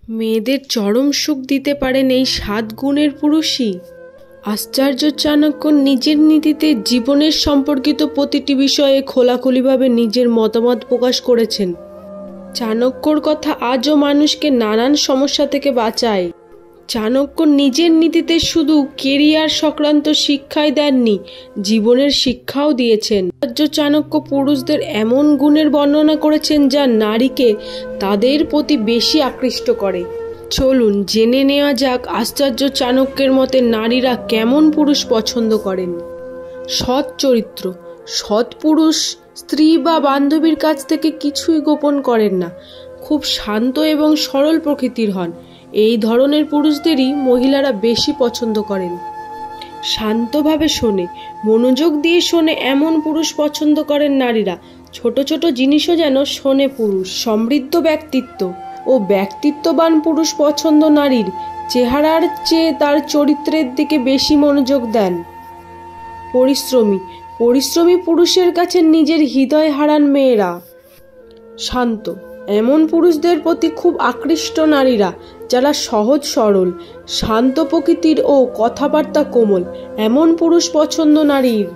মেয়েদের চরম সুখ দিতে পারেন এই 7 গুণের পুরুষই। আশ্চর্য চাণক্য নিজের নীতিতে জীবনের সম্পর্কিত প্রতিটি বিষয়ে খোলাখুলিভাবে নিজের মতামত প্রকাশ করেছেন। চাণক্যর কথা আজও মানুষকে নানান সমস্যা থেকে বাঁচায়। চাণক্য নিজের নীতিতে শুধু কেরিয়ার সংক্রান্ত শিক্ষাই দেননি, জীবনের শিক্ষাও দিয়েছেন। আচার্য চাণক্য পুরুষদের এমন গুণের বর্ণনা করেছেন যা নারীকে তাদের প্রতি বেশি আকৃষ্ট করে। চলুন জেনে নেওয়া যাক আচার্য চাণক্যের মতে নারীরা কেমন পুরুষ পছন্দ করেন। সৎ চরিত্র। সৎ পুরুষ স্ত্রী বা বান্ধবীর কাছ থেকে কিছুই গোপন করেন না, খুব শান্ত এবং সরল প্রকৃতির হন। এই ধরনের পুরুষদেরই মহিলারা বেশি পছন্দ করেন। শান্তভাবে শোনে, মনোযোগ দিয়ে শোনে এমন পুরুষ পছন্দ করেন নারীরা। ছোট ছোট জিনিসও যেন শোনে পুরুষ। সমৃদ্ধ ব্যক্তিত্ব ও ব্যক্তিত্ববান পুরুষ পছন্দ নারীর। চেহারার চেয়ে তার চরিত্রের দিকে বেশি মনোযোগ দেন। পরিশ্রমী। পরিশ্রমী পুরুষের কাছে নিজের হৃদয় হারান মেয়েরা। শান্ত। এমন পুরুষদের প্রতি খুব আকৃষ্ট নারীরা, যারা সহজ সরল, শান্ত প্রকৃতির ও কথাবার্তা কোমল। এমন পুরুষ পছন্দ নারীর।